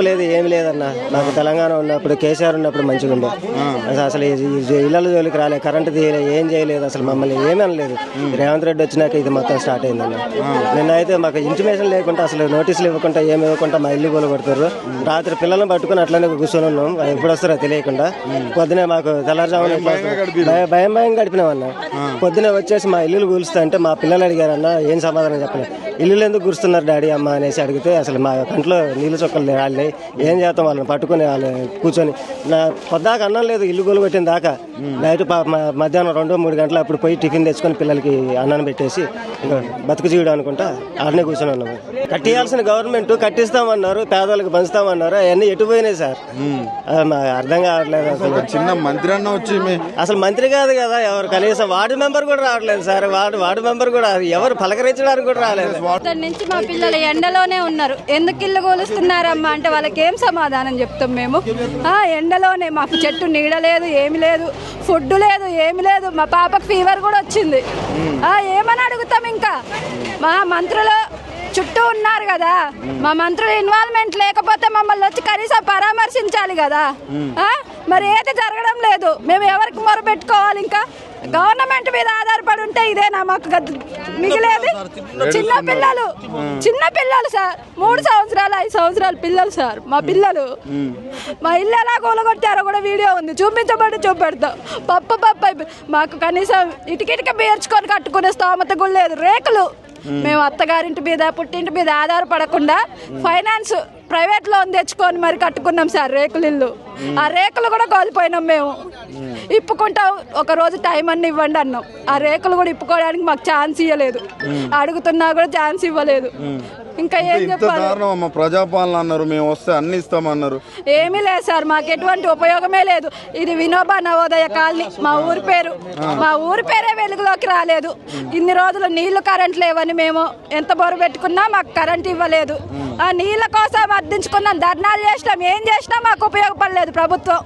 లేదు ఏమి లేదన్న. నాకు తెలంగాణ ఉన్నప్పుడు కేసీఆర్ ఉన్నప్పుడు మంచిగా ఉండే. అసలు ఇళ్ళ జోలికి రాలేదు, కరెంటు తీయలేదు, ఏం చేయలేదు, అసలు మమ్మల్ని ఏమీ అనలేదు. రేవంత్ రెడ్డి వచ్చినాక ఇది మొత్తం స్టార్ట్ అయిందన్న. నిన్నైతే మాకు ఇంటిమేషన్ లేకుండా, అసలు నోటీసులు ఇవ్వకుండా, ఏమి ఇవ్వకుండా మా ఇల్లు గోలు కొడుతారు. రాత్రి పిల్లలను పట్టుకుని అట్లనే కూర్చొని ఉన్నాం. ఎప్పుడు వస్తారో తెలియకుండా పొద్దునే మాకు తెల్లారుజామున భయం గడిపినామన్న. పొద్దునే వచ్చేసి మా ఇల్లు కూలుస్తా అంటే మా పిల్లలు అడిగారన్న, ఏం సమాధానం చెప్పలేదు. ఇల్లు ఎందుకు కూరుస్తున్నారు డాడీ అమ్మ అనేసి అడిగితే అసలు మా కంట్లో నీళ్ళు చొక్కలు రాలి ఏం చేస్తాం వాళ్ళని పట్టుకుని వాళ్ళు కూర్చొని పొద్దాక అన్నం లేదు ఇల్లు గోలు కొట్టిన దాకా. నైట్ మధ్యాహ్నం 2-3 గంటల అప్పుడు పోయి టిఫిన్ తెచ్చుకొని పిల్లలకి అన్నం పెట్టేసి ఇంకా బతుకు జీవుడు అనుకుంటా ఆడనే కూర్చొని ఉన్నాము. కట్టియాల్సిన గవర్నమెంట్ కట్టిస్తామన్నారు, పేదలకు పంచుతామన్నారు, అవన్నీ ఎటు పోయినాయి సార్? అర్థం కావట్లేదు. అసలు చిన్న మంత్రి అన్న వచ్చి అసలు మంత్రి కాదు కదా, ఎవరు కనీసం వార్డు మెంబర్ కూడా రావట్లేదు సార్. వార్డు మెంబర్ కూడా ఎవరు పలకరించడానికి కూడా రాలేదు. నుంచి మా పిల్లలు ఎండలోనే ఉన్నారు. ఎందుకు ఇల్లు కూలుస్తున్నారమ్మా అంటే వాళ్ళకి ఏం సమాధానం చెప్తాం మేము? ఎండలోనే మాకు చెట్టు నీడ లేదు, ఏమి లేదు, ఫుడ్ లేదు, ఏమి లేదు. మా పాపకు ఫీవర్ కూడా వచ్చింది. ఏమని అడుగుతాం? ఇంకా మా మంత్రులు చుట్టూ ఉన్నారు కదా, మా మంత్రులు ఇన్వాల్వ్మెంట్ లేకపోతే మమ్మల్ని వచ్చి కనీసం పరామర్శించాలి కదా. మరి ఏది జరగడం లేదు. మేము ఎవరికి మొరపెట్టుకోవాలి? ఇంకా గవర్నమెంట్ మీద ఆధారపడి ఉంటే ఇదేనా మాకు మిగిలేది? చిన్న పిల్లలు సార్, 3 సంవత్సరాలు 5 సంవత్సరాల పిల్లలు సార్ మా పిల్లలు. మా ఇల్లు ఎలా కూలగొట్టారో కూడా వీడియో ఉంది, చూపెడతాం. పప్పు మాకు కనీసం ఇటుకిటికి పేర్చుకొని కట్టుకునే స్తోమత కూడా లేదు. రేకులు మేము అత్తగారింటి మీద పుట్టింటి మీద ఆధారపడకుండా ఫైనాన్స్ ప్రైవేట్ లోన్ తెచ్చుకొని మరి కట్టుకున్నాం సార్ రేకులు ఇల్లు. ఆ రేకులు కూడా కోల్పోయినాం మేము. ఇప్పుకుంటాం, ఒక రోజు టైం అన్ని ఇవ్వండి అన్నాం. ఆ రేకులు కూడా ఇప్పుకోవడానికి మాకు ఛాన్స్ ఇవ్వలేదు. అడుగుతున్నా కూడా ఛాన్స్ ఇవ్వలేదు. ఇంకా ఏం చెప్పాలి? ప్రజాపాలన అన్నారు, మేము వస్తే అన్ని ఇస్తామన్నారు. ఏమీ లేదు సార్, మాకు ఎటువంటి ఉపయోగమే లేదు. ఇది వినోబా నవోదయ కాలనీ మా ఊరి పేరే వెలుగులోకి రాలేదు. ఇన్ని రోజులు నీళ్లు కరెంట్ లేవని మేము ఎంత బొరు పెట్టుకున్నా మాకు కరెంట్ ఇవ్వలేదు. ఆ నీళ్ళ కోసం అర్థించుకున్నాం, ధర్నాలు చేసినాం, ఏం చేసినా మాకు ఉపయోగపడలేదు ప్రభుత్వం.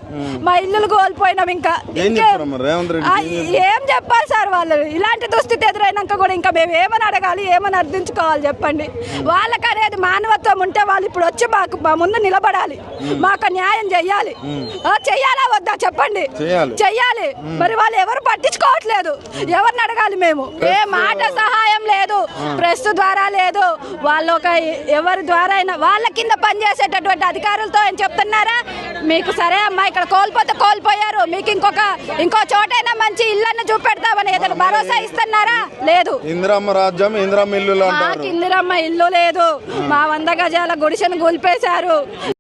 మా ఇల్లులు కోల్పోయినాం. ఇంకా ఏం చెప్పాలి సార్? వాళ్ళు ఇలాంటి దుస్థితి ఎదురైనాక కూడా ఇంకా మేము ఏమని అడగాలి, ఏమని అర్థించుకోవాలి చెప్పండి? వాళ్ళకి అనేది మానవత్వం ఉంటే వాళ్ళు ఇప్పుడు వచ్చి మా ముందు నిలబడాలి, మాకు న్యాయం చెయ్యాలి. చెయ్యాలా వద్దా చెప్పండి? చెయ్యాలి. మరి వాళ్ళు ఎవరు పట్టించుకోవట్లేదు. ఎవరిని అడగాలి మేము? ఏ మాట సహాయం లేదు, ప్రెస్ ద్వారా లేదు. వాళ్ళు ఎవరి ద్వారా అయినా వాళ్ళ కింద పనిచేసేటటువంటి అధికారులతో ఏం చెప్తున్నారా? మీకు సరే అమ్మా ఇక్కడ కోల్పోయారు, మీకు ఇంకో చోటైనా మంచి ఇళ్ళని చూపెడతామని ఏదైనా భరోసా ఇస్తున్నారా? లేదు. ఇందిరమ్మ రాజ్యం, ఇందిరమ్మ ఇల్లు, ఇందిరమ్మ ఇల్లు లేదు. మా 100 గజాల గుడిసెను కూల్పేశారు.